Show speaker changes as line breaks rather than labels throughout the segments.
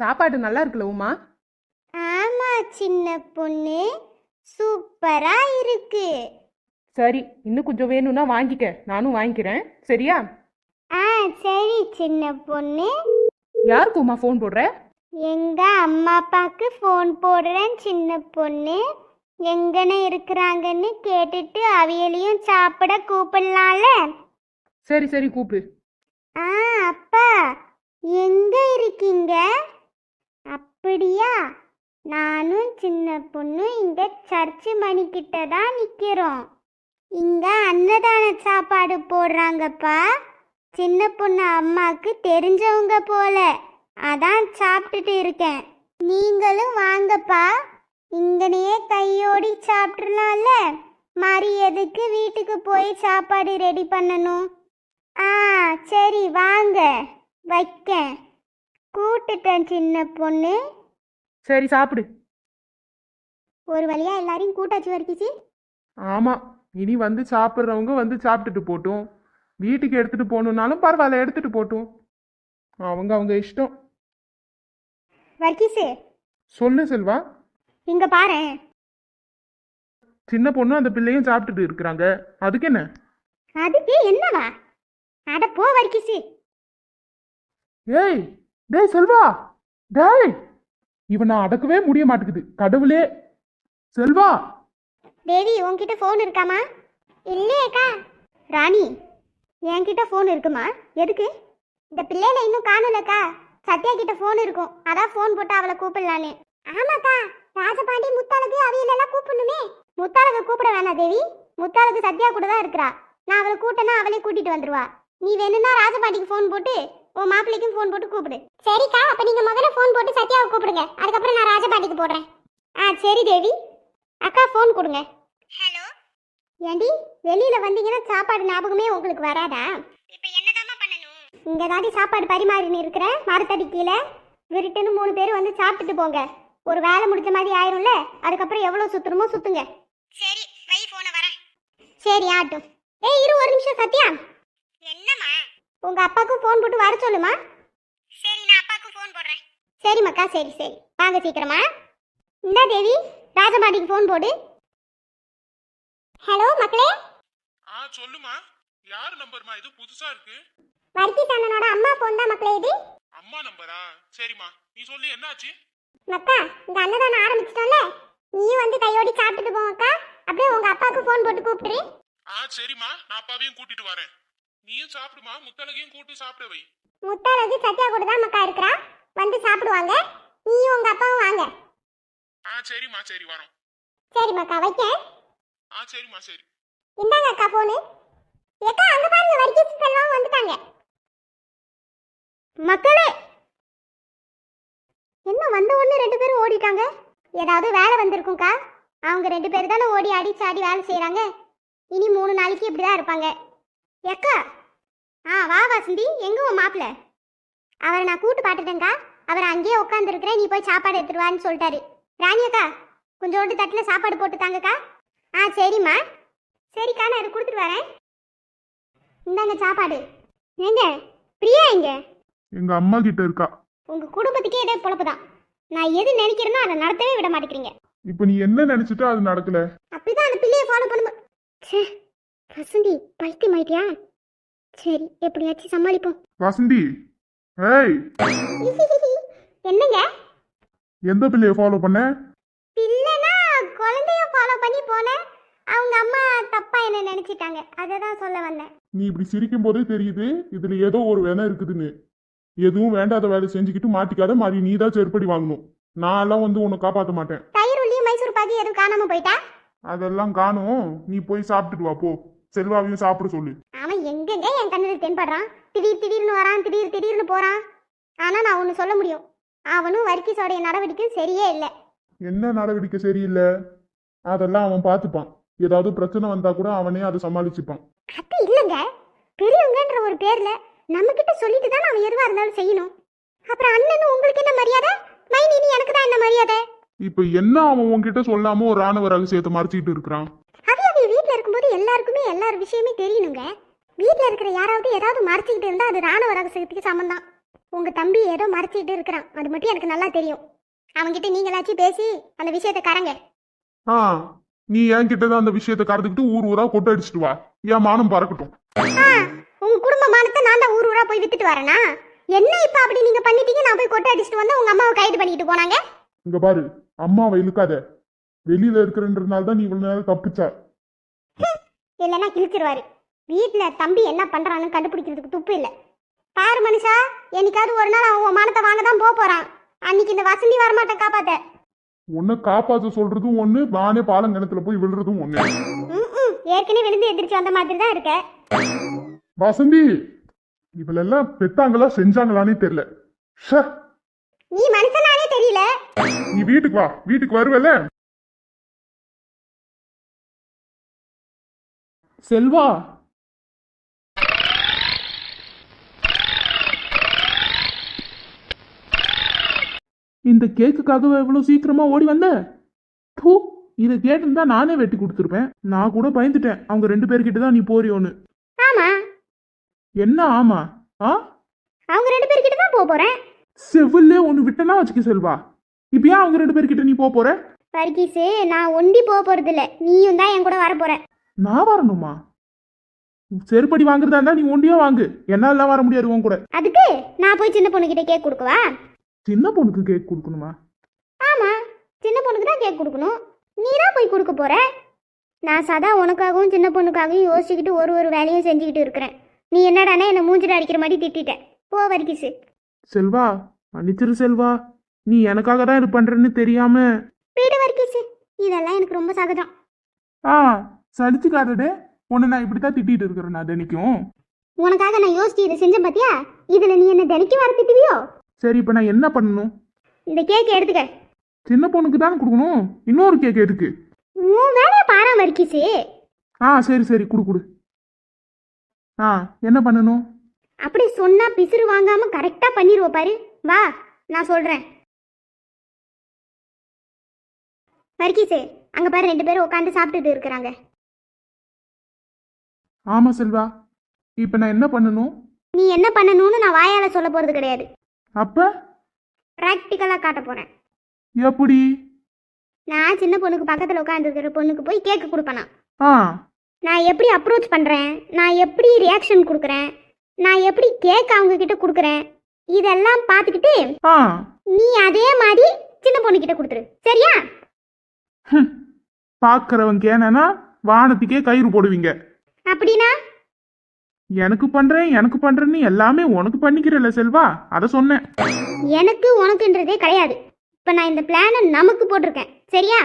சாப்பாடு நல்லா இருக்குல்ல உமா?
ஆமா சின்ன பொண்ணு, சூப்பரா இருக்கு.
சரி, இன்னும் கொஞ்சம் வேணும்னா வாங்கிக்க, நானும் வாங்கிக்கிறேன். சரியா?
ஆ சரி சின்ன பொண்ணு.
யாருக்கு உமா ஃபோன் போடுற?
எங்க அம்மா அப்பாக்கு ஃபோன் போடுறேன் சின்ன பொண்ணு. எங்கன இருக்கிறாங்கன்னு கேட்டுட்டு அவியலையும் சாப்பிட கூப்பிடலாம்ல.
சரி சரி கூப்பிடு.
ஆ அப்பா, எங்க இருக்கீங்க? அப்படியா, நானும் சின்ன பொண்ணு இங்க சர்ச்சு மணிக்கிட்ட தான் நிக்கிறோம். இங்க அன்னதான சாப்பாடு போடுறாங்கப்பா. சின்ன பொண்ணு அம்மாக்கு தெரிஞ்சவங்க போல, அதான் சாப்பிட்டுட்டு இருக்கேன். நீங்களும் வாங்கப்பா, இங்கனையே கையோடி சாப்பிட்றலாம்ல. மாதிரி எதுக்கு வீட்டுக்கு போய் சாப்பாடு ரெடி பண்ணணும்? ஆ சரி வாங்க, வைக்க கூட்டுட்டேன் சின்ன பொண்ணு.
சரி சாப்பிடு.
ஒரு வழியா எல்லாரையும் கூட்டாச்சு வரைக்கிச்சு.
ஆமா, இனி வந்து சாப்பிட்றவங்க வந்து சாப்பிட்டுட்டு போட்டும், வீட்டுக்கு எடுத்துட்டு போகணுன்னாலும் பரவாயில்ல, எடுத்துட்டு போட்டும். அவங்க அவங்க இஷ்டம்.
வர்க்கீஸு,
சொல்லு செல்வா.
இங்க பாரு.
சின்ன பொண்ணு அந்த பிள்ளையும் சாப்பிட்டுட்டு இருக்கிறாங்க, அதுக்கு என்ன?
அதுக்கு என்னவா? அட போ வர்க்கீஸு.
ஏய் டேய் செல்வா, டேய், இவனை அடக்கவே முடிய மாட்டேங்குது, கடவுளே. செல்வா.
தேவி, உன்கிட்ட ஃபோன் இருக்காமா? இல்லையேக்கா. ராணி, என்கிட்ட ஃபோன் இருக்குமா? எதுக்கு? இந்த பிள்ளையில இன்னும் காணலக்கா. சத்யா கிட்ட ஃபோன் இருக்கும், அதான் ஃபோன் போட்டு அவளை கூப்பிடலான்னு. ஆமாக்கா, ராஜபாண்டி முத்தாளுக்கு அவியலெல்லாம் கூப்பிடணுமே. முத்தாளுக்கு கூப்பிட வேணாம் தேவி, முத்தாளுக்கு சத்யா கூட தான் இருக்கிறா. நான் அவளை கூட்டனா அவளே கூட்டிட்டு வந்துருவா. நீ வேணும்னா ராஜபாண்டிக்கு ஃபோன் போட்டு உன் மாப்பிள்ளைக்கும் ஃபோன் போட்டு கூப்பிடு. சரிக்கா, அப்ப நீங்க முதல்ல ஃபோன் போட்டு சத்யாவை கூப்பிடுங்க, அதுக்கப்புறம் நான் ராஜபாண்டிக்கு போடுறேன். ஆ சரி தேவி. அக்கா ஃபோன் கொடுங்க. ஹலோ. ஏண்டி, வெளியில வந்தீங்கன்னா சாப்பாடு ஞாபகமே உங்களுக்கு வராதா? இப்போ என்னதாம்மா பண்ணணும்? இங்க தாண்டி சாப்பாடு பரிமாறின்னு இருக்கிறேன், மரத்தடி கீழே. விருட்டுன்னு 3 பேர் வந்து சாப்பிட்டுட்டு போங்க. ஒரு வேலை முடிஞ்ச மாதிரி ஆயிரும்ல, அதுக்கப்புறம் எவ்வளோ சுத்துறமோ சுத்துங்க. சரி, வை போன வரேன். சரி ஆட்டும். ஏய் இரு ஒரு நிமிஷம் சத்யா. என்னம்மா? உங்க அப்பாவுக்கு ஃபோன் போட்டு வர சொல்லுமா. சரி, நான் அப்பாவுக்கு ஃபோன் போடுறேன். சரி மக்கா, சரி சரி, வாங்க சீக்கிரமா. இந்தா தேவி, ராஜபாண்டிக்கு ஃபோன் போடு. ஹலோ மக்களே.
சொல்லுமா, யார் நம்பர்மா இது? புதுசா இருக்கு.
வர்க்கீஸ் அண்ணனோட அம்மா ஃபோன் தான் மக்களே இது.
அம்மா நம்பரா? சரிம்மா, நீ சொல்லு, என்னாச்சு?
மக்கா, இந்த அன்னதானம் ஆரம்பிச்சிட்டோம்ல, நீயும் வந்து கையோடி சாப்பிட்டுட்டு போங்கக்கா. அப்படியே உங்க அப்பாவுக்கு ஃபோன் போட்டு கூப்பிடுறி.
சரிம்மா, நான் அப்பாவையும் கூட்டிட்டு வரேன். நீயும் சாப்பிடுமா, முத்தலகையும் கூட்டி சாப்பிட வை.
முத்தாளகு சத்யா கூட தான் மக்கா இருக்கிறா, வந்து சாப்பிடுவாங்க. நீயும் உங்க அப்பாவும் வாங்க.
சரிம்மா, சரி வரோம்.
சரி மக்கா, வைக்க.
சரிம்மா, சரி.
இந்தாங்க அக்கா போனு. ஏக்கா அங்க பாருங்க, வர்க்கீஸ் செல்வம் வந்துட்டாங்க. மக்களே, என்ன வந்த உடனே 2 பேரும் ஓடிட்டாங்க? ஏதாவது வேலை வந்திருக்கும்க்கா. அவங்க 2 பேர் தானே ஓடி அடிச்சு ஆடி வேலை செய்யறாங்க. இனி 3 நாளைக்கு இப்படிதான் இருப்பாங்க. ஏக்கா, வா வசந்தி, எங்க உன் மாப்பிள்ள? அவரை நான் கூட்டு பாட்டுட்டேங்க்கா. அவர் அங்கேயே உட்காந்துருக்கிறேன், நீ போய் சாப்பாடு எடுத்துருவான்னு சொல்லிட்டாரு. ராணி அக்கா, கொஞ்சோண்டு தட்டில் சாப்பாடு போட்டு தாங்கக்கா. சரிம்மா. சரிக்கா, நான் அதை கொடுத்துட்டு வரேன். இந்தாங்க சாப்பாடு. எங்க பிரியா எங்க?
எங்க அம்மா கிட்ட இருக்கா.
உங்க குடும்பத்துக்கே இதே பொழப்பு தான். நான் எது நினைக்கிறேனோ அதை நடத்தவே விட மாட்டேங்கிறீங்க.
இப்ப நீ என்ன நினைச்சிட்டோ அது நடக்கல.
அப்படிதான் அந்த பிள்ளையை ஃபாலோ பண்ணும்போது. வசந்தி, பைத்தியம் ஆயிட்டியா? சரி, எப்படியாச்சும் சமாளிப்போம்.
வசந்தி, ஏய்,
என்னங்க?
எந்த பிள்ளைய ஃபாலோ பண்ண?
பிள்ளைனா குழந்தைய ஃபாலோ பண்ணி போனேன். அவங்க அம்மா தப்பா என்ன நினைச்சிட்டாங்க, அதை தான் சொல்ல வந்தேன்.
நீ இப்படி சிரிக்கும் போதே தெரியுது இதுல ஏதோ ஒரு வேலை இருக்குதுன்னு. எதுவும் வேண்டாத வேலை செஞ்சுக்கிட்டு மாட்டிக்காத மாதிரி, நீ தான் செருப்படி வாங்கணும். நான் எல்லாம் வந்து உன்னை காப்பாற்ற மாட்டேன்.
தயிர் உள்ளி மைசூர் பாக்கி எதுவும் காணாம போயிட்டா?
அதெல்லாம் காணும், நீ போய் சாப்பிட்டுட்டு வா போ. செல்வாவையும் சாப்பிட சொல்லு.
அவன் எங்கெங்க என் கண்ணில் தென்படுறான். திடீர்னு வரான், திடீர்னு போறான். ஆனா நான் ஒண்ணு சொல்ல முடியும், அவனும் வர்க்கீஸோடைய நடவடிக்கையும் சரியே இல்லை.
என்ன நடவடிக்கை சரியில்லை? அதெல்லாம் அவன் பார்த்துப்பான். ஏதாவது பிரச்சனை வந்தா கூட அவனே அதை சமாளிச்சுப்பான்.
அது இல்லைங்க, பெரியவங்கன்ற ஒரு பேர்ல நம்ம கிட்ட சொல்லிட்டு தான் அவன் எதுவா இருந்தாலும் செய்யணும். அப்புறம் அண்ணனும் உங்களுக்கு என்ன மரியாதை, மைனி எனக்கு தான் என்ன மரியாதை?
இப்ப என்ன அவன் உன்கிட்ட சொல்லாம ஒரு ராணுவ ரகசியத்தை மறைச்சிட்டு இருக்கிறான்?
அது வீட்டுல இருக்கும்போது எல்லாருக்குமே எல்லார் விஷயமே தெரியணுங்க. வீட்டுல இருக்கிற யாராவது ஏதாவது மறைச்சிக்கிட்டு இருந்தா அது ராணுவ ரகசியத்துக்கு சமந்தான். உங்க தம்பி ஏதோ மறைச்சிட்டு இருக்கிறான், அது மட்டும் எனக்கு நல்லா தெரியும். அவன்கிட்ட நீங்களாச்சும் பேசி அந்த விஷயத்தை கரங்க.
ஆ, நீ என்கிட்ட தான் அந்த விஷயத்தை கறந்துக்கிட்டு ஊர் ஊரா கொட்டை அடிச்சிட்டு வா, என் மானம் பறக்கட்டும்.
உங்க குடும்ப மானத்தை நான் தான் ஊர் ஊரா போய் வித்துட்டு வரேனா? என்ன இப்ப அப்படி நீங்க பண்ணிட்டீங்க? நான் போய் கொட்டை அடிச்சிட்டு வந்தா உங்க அம்மாவை கைது பண்ணிட்டு போனாங்க.
இங்க பாரு, அம்மாவை இழுக்காத. வெளியில இருக்கிறன்றனால தான் நீ இவ்வளவு நேரம் தப்பிச்ச.
இல்லைன்னா கிழிச்சிருவாரு. வீட்டுல தம்பி என்ன பண்றான்னு கண்டுபிடிக்கிறதுக்கு துப்பு இல்ல. பாரு மனுஷா, என்னைக்காவது ஒரு நாள் அவன் மானத்தை வாங்க தான் போறான். அன்னைக்கு இந்த வசந்தி வரமாட்டேன் காப்பாத்த.
உன்னை காப்பாற்ற சொல்றதும் ஒண்ணு, நானே பாலங்கிணத்துல போய் விழுறதும் ஒண்ணு.
ஏற்கனவே விழுந்து எந்திரிச்சு வந்த மாதிரி தான் இருக்க.
வசந்தி, இவளெல்லாம் பெத்தாங்களா செஞ்சாங்களானே தெரியல. ஷே,
நீ மனுஷனானே தெரியல.
நீ வீட்டுக்கு வா, வீட்டுக்கு வருவல.
செல்வா, இந்த கேக்குக்காக எவ்வளவு சீக்கிரமா ஓடி வந்த? தூ, இதை கேட்டிருந்தா நானே வெட்டி கொடுத்துருப்பேன். நான் கூட பயந்துட்டேன் அவங்க 2 பேர்கிட்ட தான் நீ போறியோன்னு.
ஆமா,
என்ன ஆமா? ஆ,
அவங்க 2 பேர்கிட்ட தான் போறேன்.
செவிலே ஒன்று விட்டனா வச்சுக்க செல்வா. இப்ப ஏன் அவங்க 2 பேர்கிட்ட நீ போற?
பர்கீஸு, நான் ஒண்டி போறது இல்ல, நீயும் தான் என் கூட வர போற.
நான் வரணுமா? செருப்படி வாங்குறதா இருந்தா நீ ஒண்டியா வாங்கு, என்னால வர முடியாது உன் கூட.
அதுக்கு நான் போய் சின்ன பொண்ணுகிட்ட கேக் கொடுக்கவா?
சின்ன பொண்ணுக்கு கேக் கொடுக்கணுமா?
ஆமா, சின்ன பொண்ணுக்கு தான் கேக் கொடுக்கணும். நீ தான் போய் கொடுக்க போற. நான் சதா உனக்காகவும் சின்ன பொண்ணுக்காகவும் யோசிச்சுக்கிட்டு ஒரு வேலையும் செஞ்சுக்கிட்டு இருக்கிறேன். நீ என்னடானே என்ன மூஞ்சில அடிக்கிற மாதிரி திட்டிட்ட. போ வர்கீஸு.
செல்வா, மன்னிச்சிரு செல்வா, நீ எனக்காக தான் இது பண்றேன்னு தெரியாம.
வீடு வர்கீஸு, இதெல்லாம் எனக்கு ரொம்ப சகஜம்.
ஆ, சலிச்சுக்காதடே, உன்னை நான் இப்படித்தான் திட்டிட்டு இருக்கிறேன் நான் தினைக்கும்.
உனக்காக நான் யோசிச்சு இதை செஞ்சேன் பாத்தியா? இதுல நீ என்ன தினைக்கு வர திட்டுவியோ?
சரி, இப்ப நான் என்ன பண்ணணும்?
இந்த கேக் எடுத்துக்க.
சின்ன பொண்ணுக்கு தானே கொடுக்கணும், இன்னொரு கேக் எதுக்கு?
உன் வேலையை பாரா வர்கீஸு.
ஆ, சரி சரி, குடு குடு. ஆ, என்ன பண்ணணும்?
அப்படி சொன்னா பிசுறு வாங்காம கரெக்டா பண்ணிடுவ பாரு. வா, நான் சொல்றேன். வர்கீஸு, அங்க பாரு 2 பேரும் உட்காந்து சாப்பிட்டுட்டு இருக்கிறாங்க.
ஆமா செல்வா, இப்ப நான் என்ன பண்ணணும்?
நீ என்ன பண்ணணும்னு நான் வாயால சொல்ல போறது கிடையாது.
அப்ப
பிராக்டிக்கலா காட்ட போறேன்.
எப்படி?
நான் சின்ன பொண்ணுக்கு பக்கத்துல உட்காந்து இருக்கிற பொண்ணுக்கு போய் கேக்கு கொடுப்பேனா?
ஆ,
நான் எப்படி அப்ரோச் பண்றேன், நான் எப்படி ரியாக்ஷன் கொடுக்குறேன், நான் எப்படி கேக் அவங்க கிட்ட கொடுக்குறேன், இதெல்லாம் பார்த்துக்கிட்டு
ஆ,
நீ அதே மாதிரி சின்ன பொண்ணு கிட்ட கொடுத்துரு, சரியா?
பாக்குறவங்க ஏன்னா வானத்துக்கே கயிறு போடுவீங்க.
அப்படின்னா
எனக்கு பண்றேன்னு எல்லாமே உனக்கு பண்ணிக்கிறல்ல செல்வா, அத சொன்னேன்.
எனக்கு உனக்குன்றதே கிடையாது. இப்ப நான் இந்த பிளானை நமக்கு போட்டிருக்கேன், சரியா?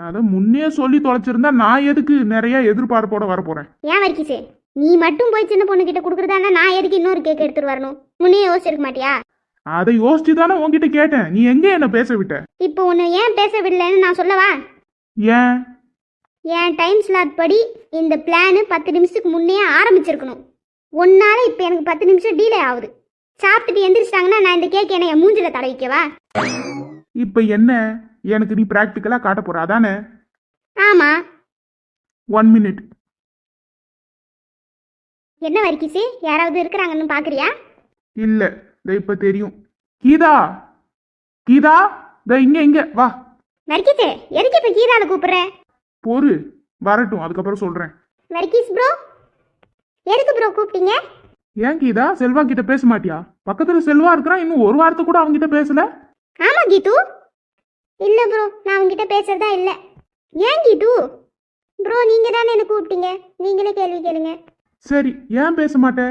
அத முன்னே சொல்லி தொலைச்சிருந்தா நான் எதுக்கு நிறைய எதிர்பார்ப்போட வர போறேன்?
ஏன் வர்கீஸு, நீ மட்டும் போய் சின்ன பொண்ணு கிட்ட கொடுக்குறதா நான் எதுக்கு இன்னொரு கேக் எடுத்துட்டு வரணும்? முன்னே யோசிச்சிருக்க மாட்டியா?
அதை யோசிச்சு தானே உன்கிட்ட கேட்டேன், நீ எங்க என்ன பேச விட்ட?
இப்போ உன்னை ஏன் பேச விடலன்னு நான் சொல்லவா?
ஏன்?
என் டைம் ஸ்லாட் படி இந்த பிளானு 10 நிமிஷத்துக்கு முன்னே ஆரம்பிச்சிருக்கணும். ஒன்னால இப்போ எனக்கு 10 நிமிஷம் டீலே ஆகுது. சாப்பிட்டுட்டு எந்திரிச்சிட்டாங்கன்னா நான் இந்த கேக் என்ன என் மூஞ்சில தடவிக்கவா?
இப்ப என்ன, எனக்கு நீ பிராக்டிக்கலா காட்ட போற அதானே?
ஆமா.
1 மினிட்.
என்ன வர்கீஸு, யாராவது இருக்கிறாங்கன்னு பாக்குறியா?
இல்ல, இப்ப தெரியும். கீதா, கீதா, இங்க வா.
வர்கீஸு, எதுக்கு இப்ப கீதால கூப்பிடுற?
பொறு, வரட்டும், அதுக்கப்புறம் சொல்றேன்.
வர்கீஸ் ப்ரோ, எதுக்கு ப்ரோ கூப்பிட்டீங்க?
ஏன் கீதா, செல்வா கிட்ட பேச மாட்டியா? பக்கத்துல செல்வா இருக்கிறான், இன்னும் ஒரு வார்த்தை கூட அவங்க கிட்ட பேசல.
ஆமா கீது. இல்ல ப்ரோ, நான் உங்ககிட்ட பேசுறதா இல்ல. ஏன் கீது ப்ரோ, நீங்க தானே என்ன கூப்பிட்டீங்க, நீங்களே கேள்வி கேளுங்க.
சரி, ஏன் பேச மாட்டே?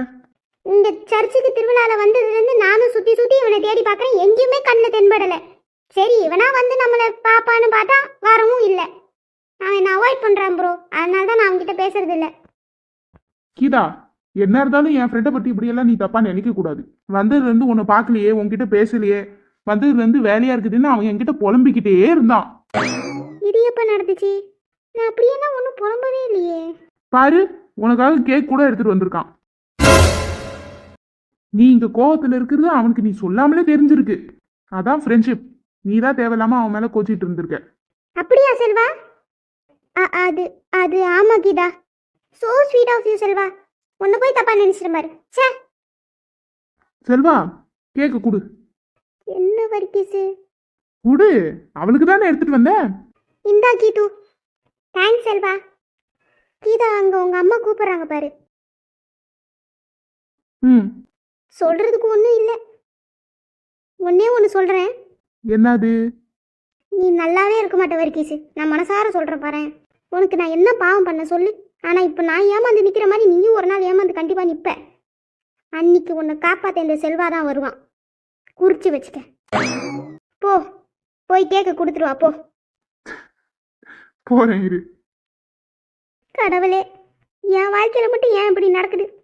இந்த சர்ச்சுக்கு திருவிழால வந்ததுல இருந்து நானும் சுத்தி சுத்தி இவனை தேடி பாக்குறேன், எங்கேயுமே கண்ணில் தென்படல. சரி, இவனா வந்து நம்மளை பாப்பான்னு பார்த்தா வரவும் இல்லை. அவன் என்ன அவாய்ட் பண்றான் ப்ரோ, அதனால தான் நான் அவன்கிட்ட பேசுறது இல்ல.
கீதா, என்ன இருந்தாலும் என் ஃப்ரெண்டை பத்தி இப்படியெல்லாம் நீ தப்பா நினைக்க கூடாது. வந்ததுல இருந்து உன்னை பார்க்கலையே, உன்கிட்ட பேசலையே, வந்ததுல இருந்து வேலையா இருக்குதுன்னு அவன் என்கிட்ட புலம்பிக்கிட்டே இருந்தான்.
இது எப்ப நடந்துச்சு? நான் அப்படியெல்லாம் ஒன்றும் புலம்பவே இல்லையே.
பாரு, உனக்காக கேக் கூட எடுத்துட்டு வந்திருக்கான். நீ இங்க கோவத்துல இருக்கிறது அவனுக்கு நீ சொல்லாமலே தெரிஞ்சிருக்கு. அதான் ஃப்ரெண்ட்ஷிப். நீ தான் தேவையில்லாம அவன் மேல கோச்சிட்டு இருந்திருக்க.
அப்படியா செல்வா? அது அது ஆமா Geetha. So sweet of you Selva. உன்னை போய் தப்பா நினைச்சிட்டு பாரு. ச்சே
செல்வா, கேக்கு கொடு.
என்ன வர்க்கீஸு?
கொடு, அவளுக்கு தானே எடுத்துட்டு வந்தேன்.
இந்தா கீது. தேங்க்ஸ் செல்வா. கீதா, அங்க உங்க அம்மா கூப்பிடுறாங்க பாரு.
ம்.
சொல்றதுக்கு ஒன்றும் இல்லை. ஒன்னே ஒன்று சொல்றேன்.
என்னது?
நீ நல்லாவே இருக்க மாட்ட வர்க்கீஸு. நான் மனசார சொல்றேன் பாரு. உனக்கு நான் என்ன பாவம் பண்ண சொல்லு. ஆனா இப்போ நான் ஏமாந்து நிக்கிற மாதிரி நீயும் ஒரு நாள் ஏமாந்து கண்டிப்பா நிப்ப. அன்னைக்கு உன்னை காப்பாத்த இந்த செல்வா தான் வருவான். குறிச்சு வச்சுக்க. போ, போய் கேக்க கொடுத்துருவா போ.
போறேன் இரு.
கடவுளே, என் வாழ்க்கையில மட்டும் ஏன் இப்படி நடக்குது?